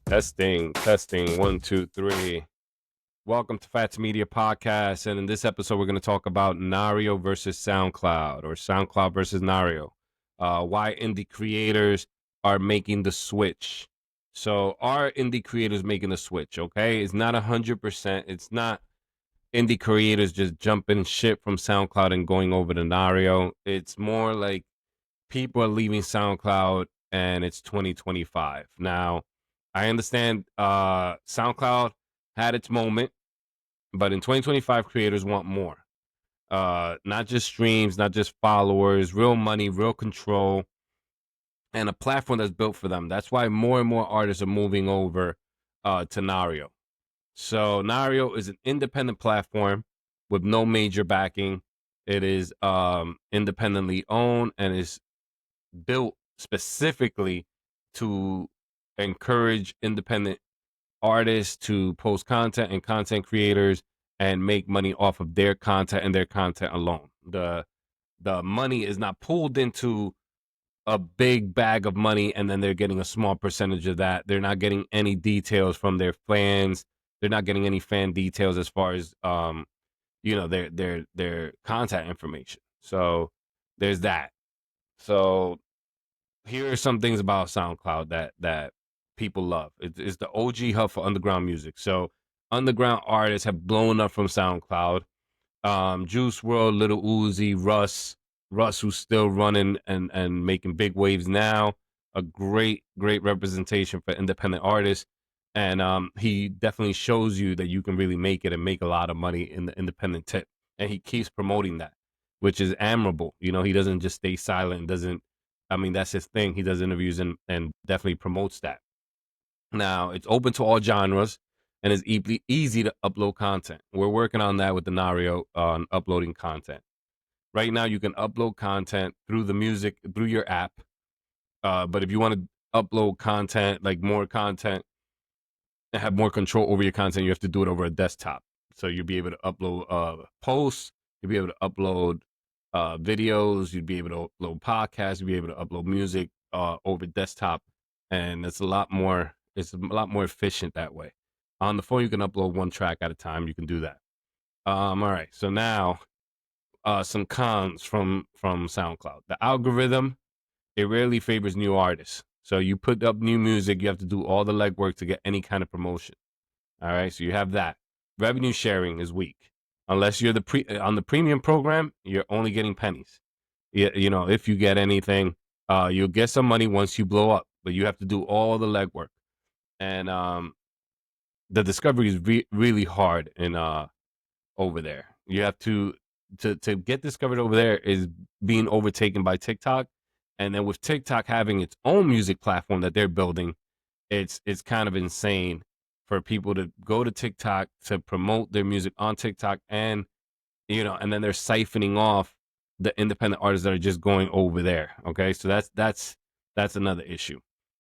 Testing. 1, 2, 3. Welcome to Fattz Media Podcast. And in this episode, we're going to talk about Narrio versus SoundCloud, or SoundCloud versus Narrio. Why indie creators are making the switch. So, are indie creators making the switch? Okay, it's not 100%. It's not indie creators just jumping ship from SoundCloud and going over to Narrio. It's more like people are leaving SoundCloud and it's 2025. Now, I understand SoundCloud had its moment, but in 2025 creators want more. Not just streams, not just followers, real money, real control, and a platform that's built for them. That's why more and more artists are moving over to Narrio. So Narrio is an independent platform with no major backing. It is independently owned and is built specifically to encourage independent artists to post content and content creators and make money off of their content and their content alone. The money is not pulled into a big bag of money and then they're getting a small percentage of that. They're not getting any details from their fans. They're not getting any fan details as far as their contact information. So there's that. So here are some things about SoundCloud that people love. It's the OG hub for underground music. So underground artists have blown up from SoundCloud. Juice WRLD, Little Uzi, Russ, who's still running and making big waves now. A great representation for independent artists. And he definitely shows you that you can really make it and make a lot of money in the independent tip. And he keeps promoting that, which is admirable. You know, he doesn't just stay silent, that's his thing. He does interviews and definitely promotes that. Now, it's open to all genres and it's easy to upload content. We're working on that with the Narrio on uploading content. Right now, you can upload content through your app. But if you want to upload content, like more content, and have more control over your content, you have to do it over a desktop. So you'll be able to upload posts, you'll be able to upload videos, you'd be able to upload podcasts, you'd be able to upload music over desktop, and it's a lot more efficient that way. On the phone, you can upload one track at a time. You can do that. All right. So now, some cons from SoundCloud. The algorithm, it rarely favors new artists. So you put up new music, you have to do all the legwork to get any kind of promotion. All right. So you have that. Revenue sharing is weak. Unless you're on the premium program, you're only getting pennies. If you get anything, you'll get some money once you blow up, but you have to do all the legwork. And the discovery is really hard in over there. You have to get discovered over there is being overtaken by TikTok. And then with TikTok having its own music platform that they're building, it's kind of insane for people to go to TikTok to promote their music on TikTok, and then they're siphoning off the independent artists that are just going over there. Okay, so that's another issue.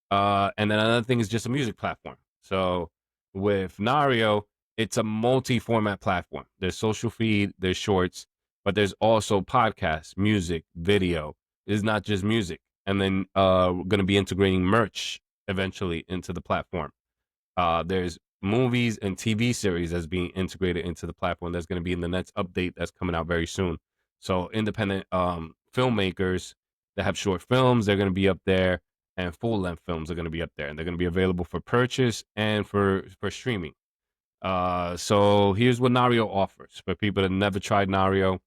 And then another thing is just a music platform. So with Narrio, it's a multi-format platform. There's social feed, there's shorts, but there's also podcasts, music, video. It's not just music. And then we're going to be integrating merch eventually into the platform. There's movies and TV series that's being integrated into the platform. That's going to be in the next update that's coming out very soon. So independent filmmakers that have short films, they're going to be up there, and full-length films are going to be up there, and they're going to be available for purchase and for streaming. So here's what Narrio offers for people that never tried Narrio.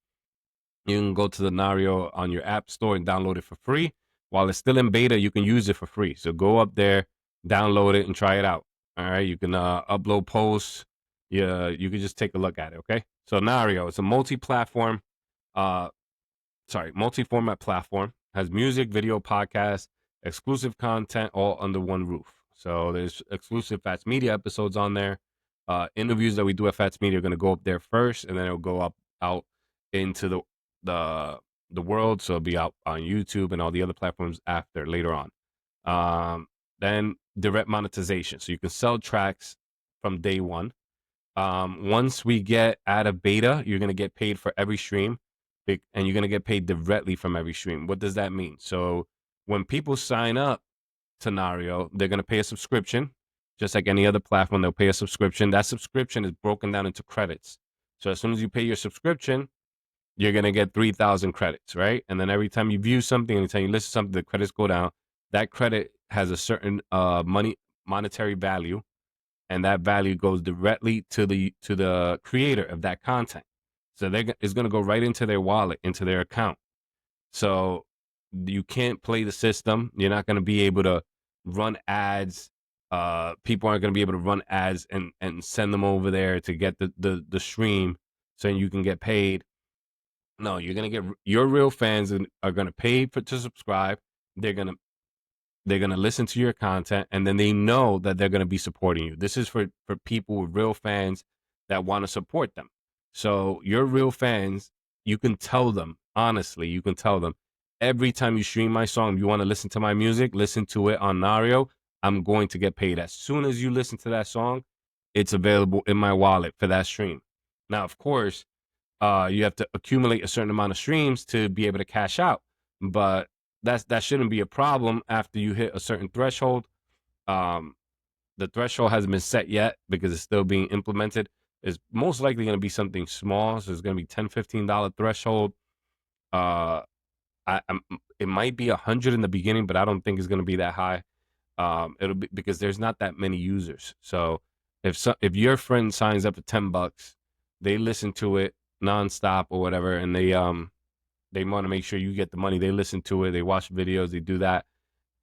You can go to the Narrio on your app store and download it for free. While it's still in beta, you can use it for free. So go up there, download it, and try it out. All right, you can upload posts. Yeah, you can just take a look at it. Okay, so Narrio, it's a multi-format platform. Has music, video, podcast, exclusive content, all under one roof. So there's exclusive Fattz Media episodes on there. Interviews that we do at Fattz Media are going to go up there first, and then it'll go out into the world. So it'll be out on YouTube and all the other platforms later on. Then direct monetization, so you can sell tracks from day one. Once we get out of beta, you're going to get paid for every stream, and you're going to get paid directly from every stream. What does that mean? So when people sign up to Narrio, they're going to pay a subscription. just like any other platform. They'll pay a subscription. That subscription is broken down into credits. So as soon as you pay your subscription, you're gonna get 3,000 credits, right? And then every time you view something, anytime you listen to something, the credits go down. That credit has a certain monetary value, and that value goes directly to the creator of that content. So it's gonna go right into their wallet, into their account. So you can't play the system. You're not gonna be able to run ads. People aren't gonna be able to run ads and send them over there to get the stream, so you can get paid. No, you're gonna get your real fans and are gonna pay to subscribe. They're gonna listen to your content, and then they know that they're gonna be supporting you. This is for people with real fans that want to support them. So your real fans, you can tell them honestly. You can tell them every time you stream my song, you want to listen to my music, listen to it on Narrio. I'm going to get paid as soon as you listen to that song. It's available in my wallet for that stream. Now, of course, you have to accumulate a certain amount of streams to be able to cash out, but that shouldn't be a problem after you hit a certain threshold. Um, the threshold hasn't been set yet because it's still being implemented. It's most likely going to be something small, so it's going to be $10-15 threshold. Uh, it might be 100 in the beginning, but I don't think it's going to be that high. It'll be because there's not that many users. So if your friend signs up for $10, they listen to it nonstop or whatever, and they want to make sure you get the money. They listen to it, they watch videos, they do that,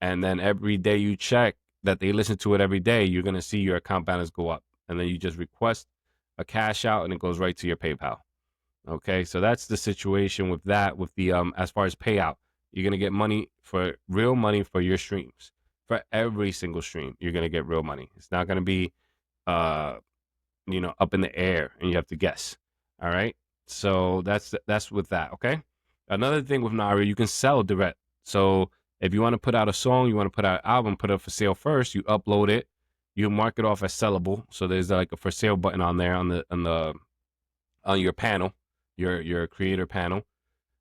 and then every day you check that they listen to it every day, you're gonna see your account balance go up, and then you just request a cash out, and it goes right to your PayPal. Okay, so that's the situation with that. With the as far as payout, you're gonna get real money for your streams. For every single stream, you're gonna get real money. It's not gonna be uh up in the air and you have to guess. All right. So that's with that. Okay. Another thing with Narrio, you can sell direct. So if you want to put out a song, you want to put out an album, put it up for sale first, you upload it, you mark it off as sellable. So there's like a for sale button on there on your panel, your creator panel.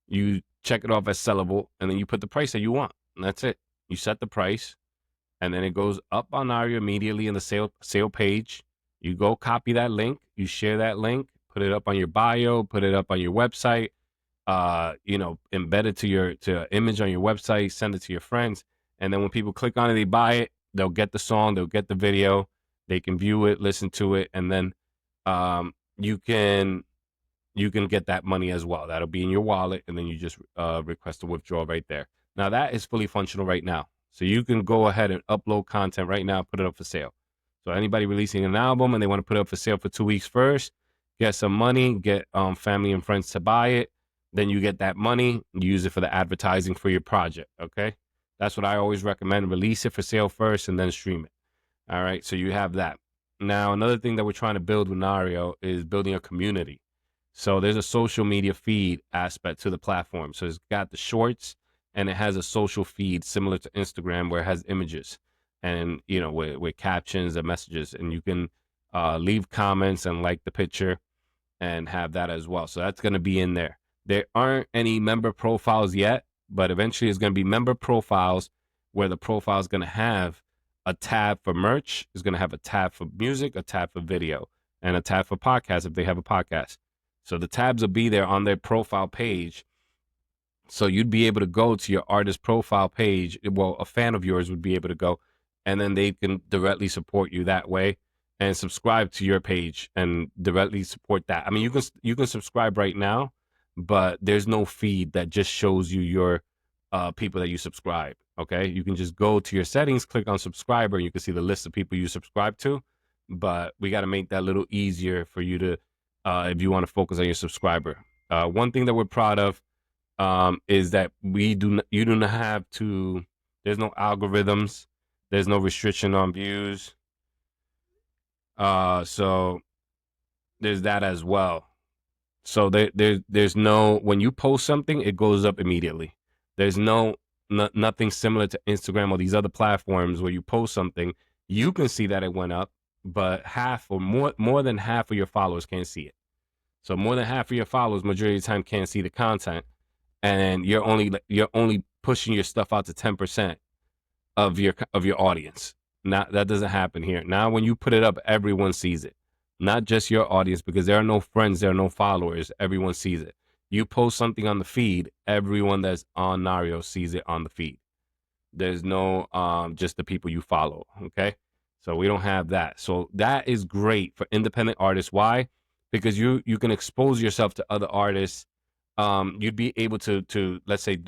You check it off as sellable, and then you put the price that you want. And that's it. You set the price, and then it goes up on Narrio immediately in the sale page. You go copy that link, you share that link, put it up on your bio, put it up on your website, embed it to an image on your website, send it to your friends, and then when people click on it, they buy it, they'll get the song, they'll get the video, they can view it, listen to it, and then you can get that money as well. That'll be in your wallet, and then you just request a withdrawal right there. Now that is fully functional right now. So you can go ahead and upload content right now, put it up for sale. So anybody releasing an album and they want to put it up for sale for 2 weeks first, get some money, get family and friends to buy it. Then you get that money, you use it for the advertising for your project. Okay. That's what I always recommend. Release it for sale first and then stream it. All right. So you have that. Now, another thing that we're trying to build with Narrio is building a community. So there's a social media feed aspect to the platform. So it's got the shorts, and it has a social feed similar to Instagram where it has images and, with captions and messages, and you can leave comments and like the picture and have that as well. So that's going to be in there. There aren't any member profiles yet, but eventually it's going to be member profiles where the profile is going to have a tab for merch, is going to have a tab for music, a tab for video, and a tab for podcasts if they have a podcast. So the tabs will be there on their profile page. So you'd be able to go to your artist profile page. Well, a fan of yours would be able to go, and then they can directly support you that way and subscribe to your page and directly support that. I mean, you can subscribe right now, but there's no feed that just shows you your people that you subscribe. Okay, you can just go to your settings, click on subscriber, and you can see the list of people you subscribe to. But we got to make that a little easier for you to, if you want to focus on your subscriber. One thing that we're proud of is that you do not have to. There's no algorithms. There's no restriction on views. So there's that as well. So there's no, when you post something, it goes up immediately. There's nothing similar to Instagram or these other platforms where you post something, you can see that it went up, but half or more than half of your followers can't see it. So more than half of your followers, majority of the time, can't see the content, and you're only pushing your stuff out to 10% of your audience. Not that doesn't happen here. Now, when you put it up, everyone sees it, not just your audience, because there are no friends, there are no followers. Everyone sees it. You post something on the feed, everyone that's on Narrio sees it on the feed. There's no just the people you follow. Okay, so we don't have that. So that is great for independent artists. Why? Because you can expose yourself to other artists. You'd be able to let's say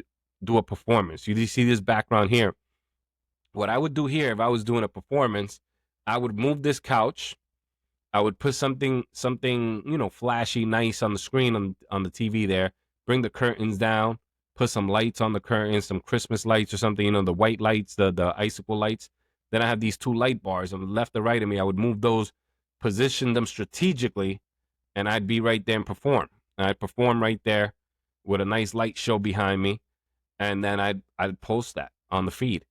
do a performance. You see this background here. What I would do here if I was doing a performance, I would move this couch. I would put something flashy, nice on the screen on the TV there. Bring the curtains down. Put some lights on the curtains, some Christmas lights or something. The white lights, the icicle lights. Then I have these two light bars on the left and right of me. I would move those, position them strategically, and I'd be right there and perform. And I'd perform right there with a nice light show behind me, and then I'd post that on the feed.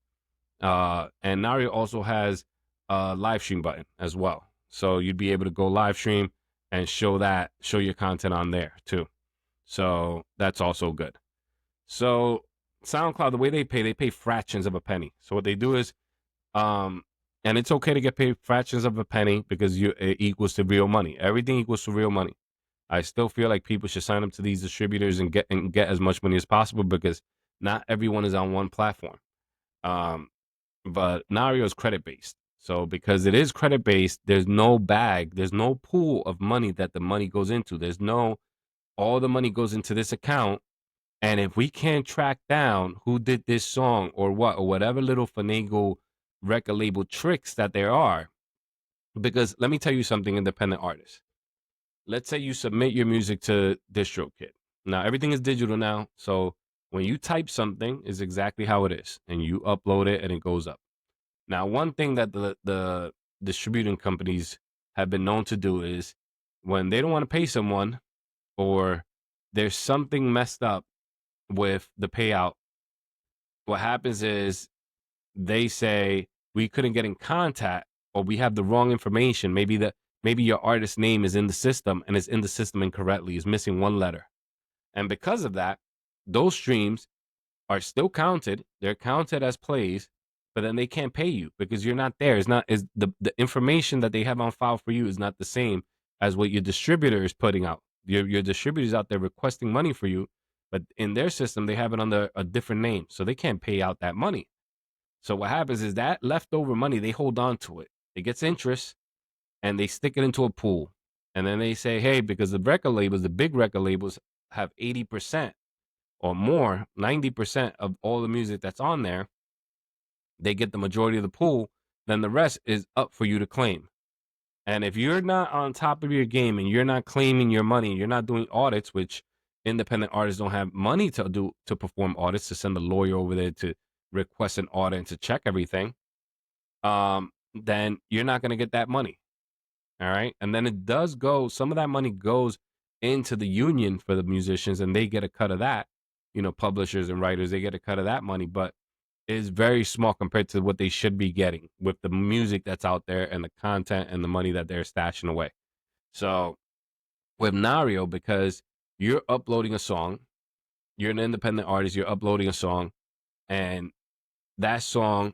And Narrio also has a live stream button as well. So you'd be able to go live stream and show your content on there too. So that's also good. So SoundCloud, the way they pay fractions of a penny. So what they do is, and it's okay to get paid fractions of a penny because it equals to real money. Everything equals to real money. I still feel like people should sign up to these distributors and get as much money as possible because not everyone is on one platform. But Narrio is credit based. So because it is credit based, there's no bag, there's no pool of money that the money goes into. There's no all the money goes into this account. And if we can't track down who did this song or whatever little finagle record label tricks that there are, because let me tell you something, independent artists. Let's say you submit your music to DistroKid. Now everything is digital now, so when you type something, is exactly how it is, and you upload it and it goes up. Now, one thing that the distributing companies have been known to do is when they don't want to pay someone or there's something messed up with the payout, what happens is they say we couldn't get in contact or we have the wrong information. Maybe your artist name is in the system and it's in the system incorrectly, is missing one letter. And because of that, those streams are still counted. They're counted as plays, but then they can't pay you because you're not there. It's not is the information that they have on file for you is not the same as what your distributor is putting out. Your distributor's out there requesting money for you, but in their system they have it under a different name, so they can't pay out that money. So what happens is that leftover money they hold on to it. It gets interest, and they stick it into a pool, and then they say, hey, because the record labels, the big record labels, have 80% or more, 90% of all the music that's on there, they get the majority of the pool, then the rest is up for you to claim. And if you're not on top of your game and you're not claiming your money, you're not doing audits, which independent artists don't have money to do to perform audits, to send a lawyer over there to request an audit and to check everything, then you're not going to get that money. All right. And then it does go, some of that money goes into the union for the musicians and they get a cut of that. Publishers and writers, they get a cut of that money, but is very small compared to what they should be getting with the music that's out there and the content and the money that they're stashing away. So with Nario, because you're uploading a song, you're an independent artist, you're uploading a song, and that song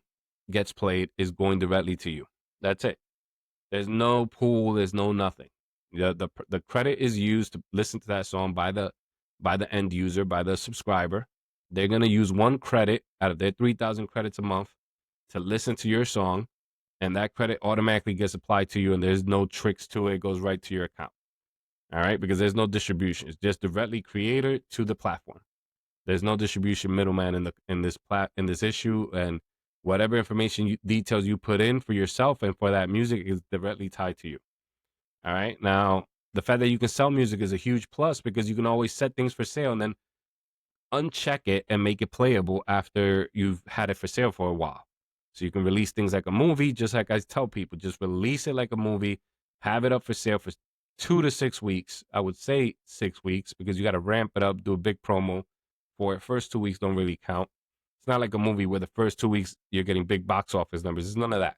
gets played, is going directly to you. That's it. There's no pool, there's no nothing. The credit is used to listen to that song by the end user, by the subscriber. They're going to use one credit out of their 3,000 credits a month to listen to your song, and that credit automatically gets applied to you, and there's no tricks to it. It goes right to your account. All right, because there's no distribution. It's just directly creator to the platform. There's no distribution middleman in this issue, and whatever information details you put in for yourself and for that music is directly tied to you. All right. Now, the fact that you can sell music is a huge plus because you can always set things for sale and then uncheck it and make it playable after you've had it for sale for a while. So you can release things like a movie, just like I tell people, just release it like a movie, have it up for sale for 2 to 6 weeks. I would say 6 weeks because you got to ramp it up, do a big promo for it. First 2 weeks don't really count. It's not like a movie where the first 2 weeks you're getting big box office numbers. There's none of that.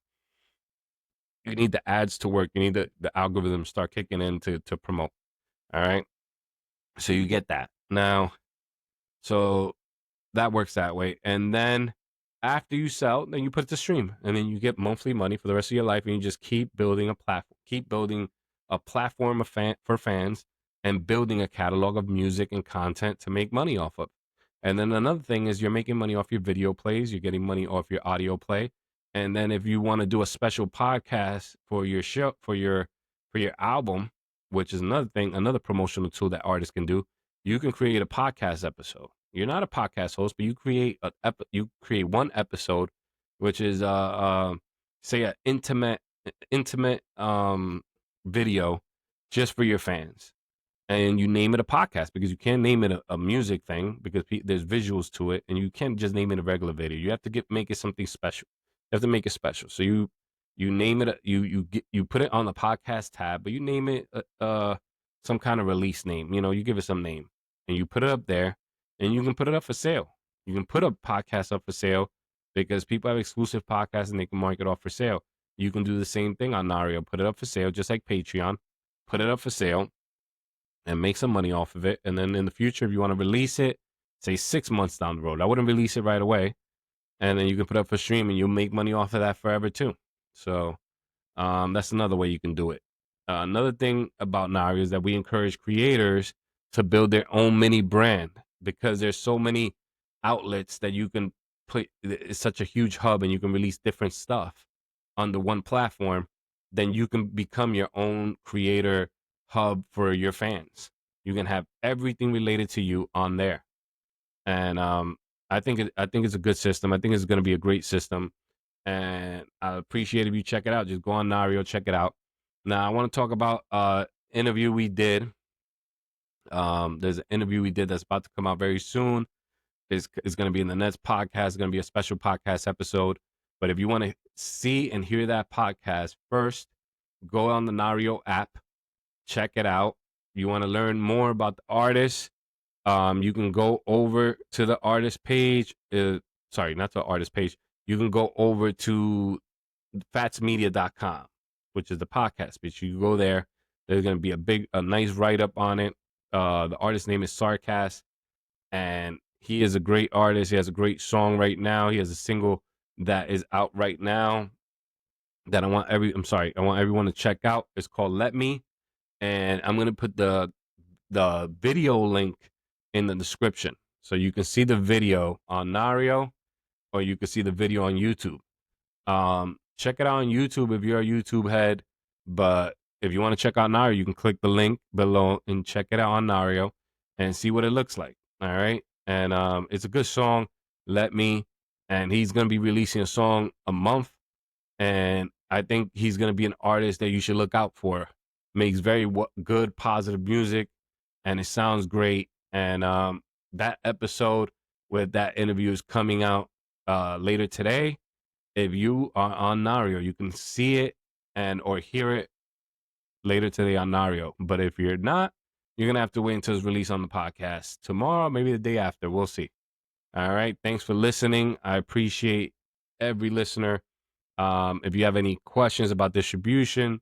You need the ads to work. You need the algorithm start kicking in to promote. All right. So you get that. Now, so that works that way. And then after you sell, then you put it to stream, and then you get monthly money for the rest of your life, and you just keep building a platform, keep building a platform for fans, and building a catalog of music and content to make money off of. And then another thing is you're making money off your video plays, you're getting money off your audio play. And then if you want to do a special podcast for your show, for your album, which is another thing, another promotional tool that artists can do, you can create a podcast episode. You're not a podcast host, but you create you create one episode, which is say an intimate video just for your fans, and you name it a podcast because you can't name it a music thing because there's visuals to it, and you can't just name it a regular video. You have to make it something special. You have to make it special. So you name it you put it on the podcast tab, but you name it some kind of release name. You give it some name, and you put it up there, and you can put it up for sale. You can put a podcast up for sale because people have exclusive podcasts and they can mark it off for sale. You can do the same thing on Narrio. Put it up for sale, just like Patreon. Put it up for sale and make some money off of it. And then in the future, if you want to release it, say 6 months down the road, I wouldn't release it right away. And then you can put it up for stream and you'll make money off of that forever too. So that's another way you can do it. Another thing about Narrio is that we encourage creators to build their own mini brand because there's so many outlets that you can put. It's such a huge hub and you can release different stuff under one platform. Then you can become your own creator hub for your fans. You can have everything related to you on there. And I think it's a good system. I think it's going to be a great system. And I appreciate if you check it out. Just go on Narrio, check it out. Now I want to talk about interview we did. There's an interview we did that's about to come out very soon. It's going to be in the next podcast. It's going to be a special podcast episode. But if you want to see and hear that podcast first, go on the Narrio app, check it out. You want to learn more about the artist, you can go over to the artist page. Sorry, not the artist page. You can go over to fattsmedia.com, which is the podcast page. You go there. There's going to be a nice write-up on it. The artist's name is Sarcast, and he is a great artist. He has a great song right now. He has a single that is out right now that I want everyone to check out. It's called Let Me, and I'm going to put the video link in the description so you can see the video on Narrio or you can see the video on YouTube. Check it out on YouTube if you're a YouTube head, but if you want to check out Narrio, you can click the link below and check it out on Narrio and see what it looks like. All right. And it's a good song, Let Me, and he's going to be releasing a song a month, and I think he's going to be an artist that you should look out for. Makes very good, positive music, and it sounds great. And that episode with that interview is coming out later today. If you are on Narrio, you can see it or hear it later today on Narrio. But if you're not, you're going to have to wait until it's released on the podcast tomorrow, maybe the day after. We'll see. All right. Thanks for listening. I appreciate every listener. If you have any questions about distribution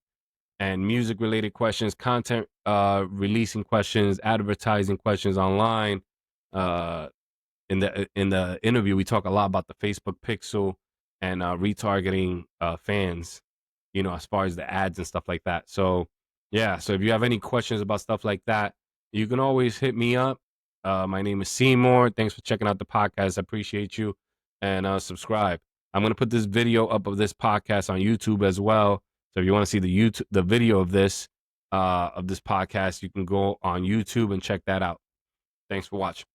and music related questions, content releasing questions, advertising questions online, in the interview, we talk a lot about the Facebook pixel and retargeting fans, as far as the ads and stuff like that. So yeah, so if you have any questions about stuff like that, you can always hit me up. My name is Seymour. Thanks for checking out the podcast. I appreciate you, and subscribe. I'm gonna put this video up of this podcast on YouTube as well. So if you want to see the video of this podcast, you can go on YouTube and check that out. Thanks for watching.